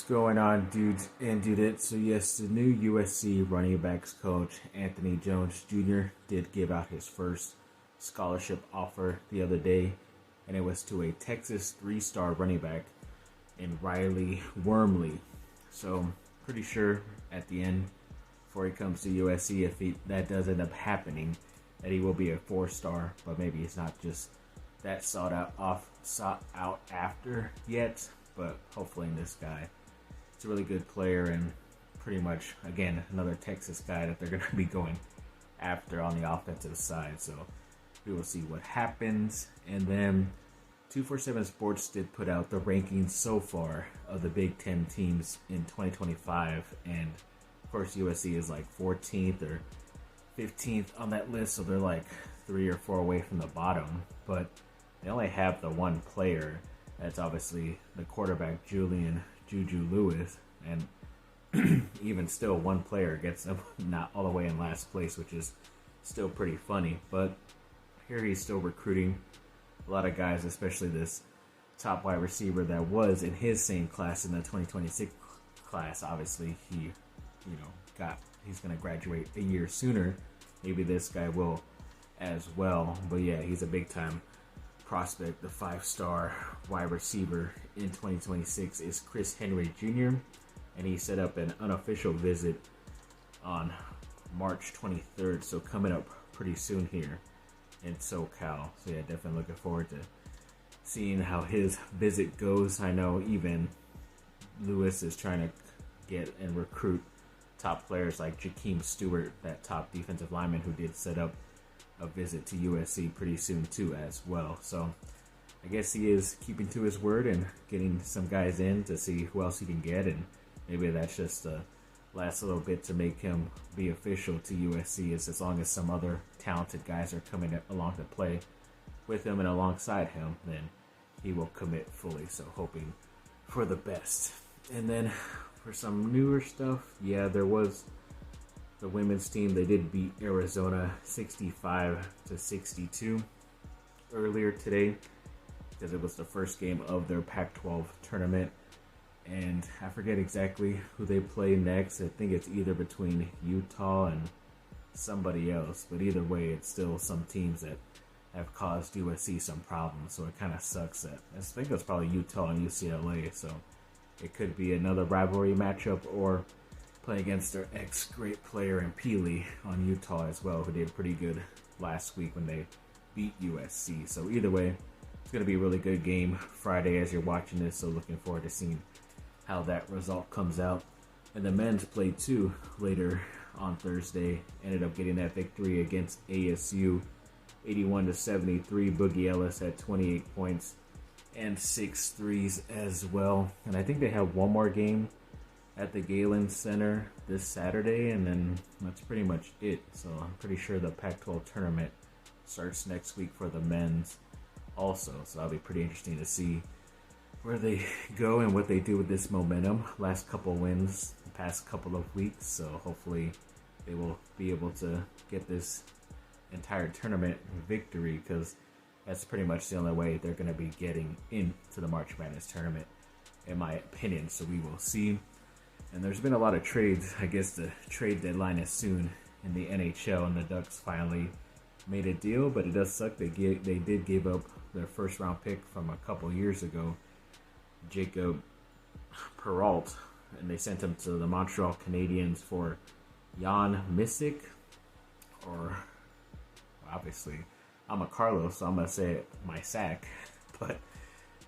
going on, dudes and dudettes? So yes, the new USC running backs coach, Anthony Jones Jr., did give out his first scholarship offer the other day, and it was to a Texas three-star running back in Riley Wormley. So pretty sure at the end, before he comes to USC, if that does end up happening, that he will be a four-star, but maybe it's not just that sought out after yet. But hopefully in this guy, it's a really good player and pretty much, again, another Texas guy that they're going to be going after on the offensive side. So we will see what happens. And then 247 Sports did put out the rankings so far of the Big Ten teams in 2025. And of course, USC is like 14th or 15th on that list. So they're like 3 or 4 away from the bottom. But they only have the one player. That's obviously the quarterback, Julian Juju Lewis. And even still, one player gets them not all the way in last place, which is still pretty funny. But here he's still recruiting a lot of guys, especially this top wide receiver that was in his same class in the 2026 class. Obviously, he's going to graduate a year sooner. Maybe this guy will as well. But yeah, he's a big-time prospect. The 5-star wide receiver in 2026 is Chris Henry Jr., and he set up an unofficial visit on March 23rd, so coming up pretty soon here in SoCal. So yeah, definitely looking forward to seeing how his visit goes. I know even Lewis is trying to get and recruit top players like Jakeem Stewart, that top defensive lineman who did set up a visit to USC pretty soon too as well. So I guess he is keeping to his word and getting some guys in to see who else he can get, and maybe that's just the last little bit to make him be official to USC, is as long as some other talented guys are coming along to play with him and alongside him, then he will commit fully. So hoping for the best. And then for some newer stuff, yeah, there was the women's team. They did beat Arizona 65-62 earlier today because it was the first game of their Pac-12 tournament. And I forget exactly who they play next. I think it's either between Utah and somebody else. But either way, it's still some teams that have caused USC some problems. So it kind of sucks that I think it's probably Utah and UCLA. So it could be another rivalry matchup, or play against their ex-great player in Peely on Utah as well, who did pretty good last week when they beat USC. So either way, it's going to be a really good game Friday as you're watching this. So looking forward to seeing how that result comes out. And the men's played too later on Thursday. Ended up getting that victory against ASU, 81-73. Boogie Ellis had 28 points and 6 threes as well. And I think they have one more game at the Galen Center this Saturday, and then that's pretty much it. So I'm pretty sure the Pac-12 tournament starts next week for the men's also. So that'll be pretty interesting to see where they go and what they do with this momentum. Last couple wins the past couple of weeks, so hopefully they will be able to get this entire tournament victory, because that's pretty much the only way they're going to be getting into the March Madness tournament, in my opinion. So we will see. And there's been a lot of trades. I guess the trade deadline is soon in the NHL, and the Ducks finally made a deal, but it does suck. They did give up their first round pick from a couple years ago, Jacob Perrault, and they sent him to the Montreal Canadiens for Jan Misick, or obviously I'm a Carlos, so I'm going to say it Mysak, but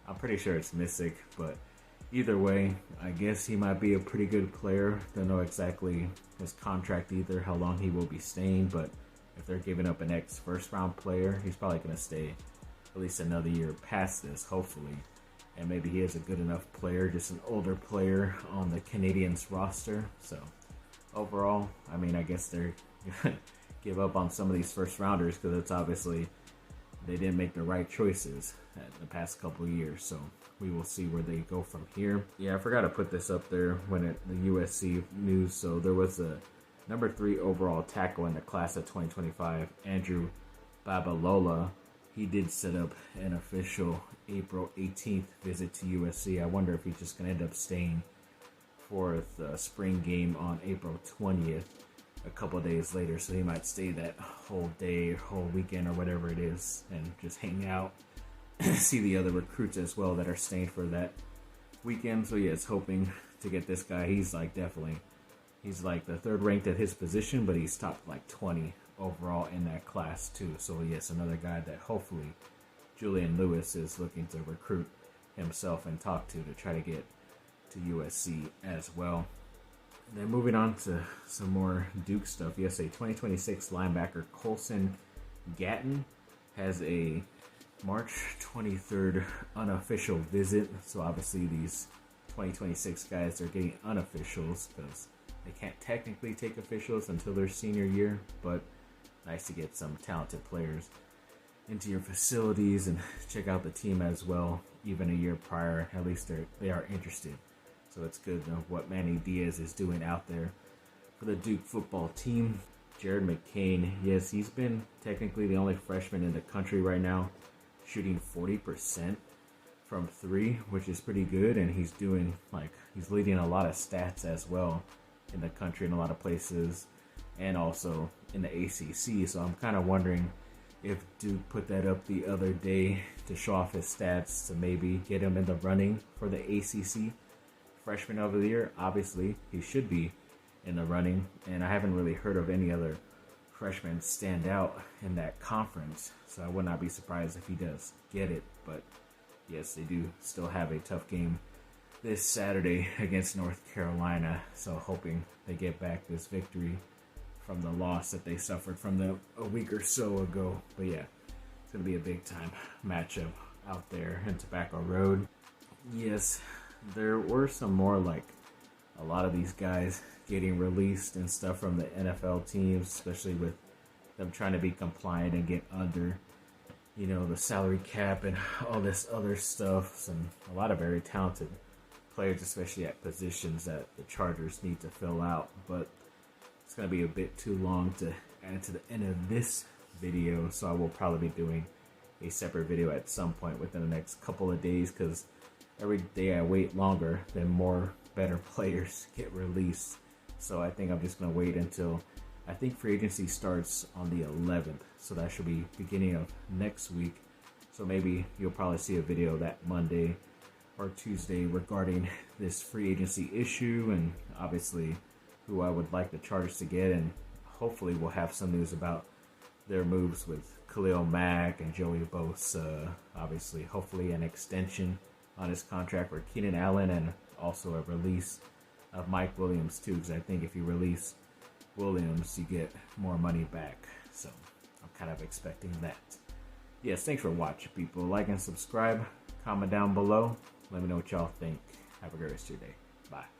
I'm pretty sure it's Misick. But either way, I guess he might be a pretty good player. Don't know exactly his contract either, how long he will be staying, but if they're giving up an ex-first round player, he's probably going to stay at least another year past this, hopefully. And maybe he is a good enough player, just an older player on the Canadiens roster. So overall, I mean, I guess they're going to give up on some of these first rounders, because it's obviously they didn't make the right choices the past couple of years. So we will see where they go from here. Yeah, I forgot to put this up there when the USC news. So there was a number 3 overall tackle in the class of 2025, Andrew Babalola. He did set up an official April 18th visit to USC. I wonder if he's just going to end up staying for the spring game on April 20th, a couple days later. So he might stay that whole day, whole weekend, or whatever it is, and just hang out, see the other recruits as well that are staying for that weekend. So yes, hoping to get this guy. He's like he's like the third ranked at his position, but he's top like 20 overall in that class too. So yes, another guy that hopefully Julian Lewis is looking to recruit himself and talk to try to get to USC as well. And then moving on to some more Duke stuff. Yes, a 2026 linebacker Colson Gatton has a March 23rd unofficial visit. So obviously these 2026 guys are getting unofficials because they can't technically take officials until their senior year, but nice to get some talented players into your facilities and check out the team as well. Even a year prior, at least they are interested. So it's good to know what Manny Diaz is doing out there for the Duke football team. Jared McCain, yes, he's been technically the only freshman in the country right now, shooting 40% from three, which is pretty good. And he's doing he's leading a lot of stats as well in the country in a lot of places, and also in the ACC. So I'm kind of wondering if Duke put that up the other day to show off his stats to maybe get him in the running for the ACC Freshman of the Year. Obviously, he should be in the running, and I haven't really heard of any other freshmen stand out in that conference, so I would not be surprised if he does get it. But yes, they do still have a tough game this Saturday against North Carolina, so hoping they get back this victory from the loss that they suffered from them a week or so ago. But yeah, it's going to be a big time matchup out there in Tobacco Road. Yes, there were some more a lot of these guys getting released and stuff from the NFL teams, especially with them trying to be compliant and get under, the salary cap and all this other stuff. And a lot of very talented players, especially at positions that the Chargers need to fill out. But it's going to be a bit too long to add to the end of this video, so I will probably be doing a separate video at some point within the next couple of days, because every day I wait longer, then more better players get released. So I think I'm just going to wait until, I think free agency starts on the 11th, so that should be beginning of next week. So maybe you'll probably see a video that Monday or Tuesday regarding this free agency issue, and obviously who I would like the Chargers to get, and hopefully we'll have some news about their moves with Khalil Mack and Joey Bosa. Obviously, hopefully an extension on his contract for Keenan Allen, and also a release of Mike Williams too, because I think if you release Williams, you get more money back. So I'm kind of expecting that. Yes, thanks for watching, people. Like and subscribe. Comment down below. Let me know what y'all think. Have a great rest of your day. Bye.